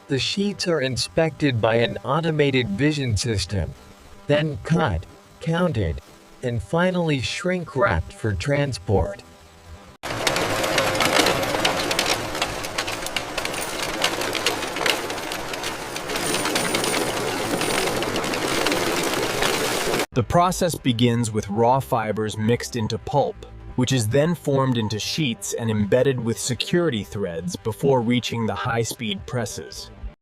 The sheets are inspected by an automated vision system, then cut, counted, and finally shrink-wrapped for transport. The process begins with raw fibers mixed into pulp, which is then formed into sheets and embedded with security threads before reaching the high-speed presses.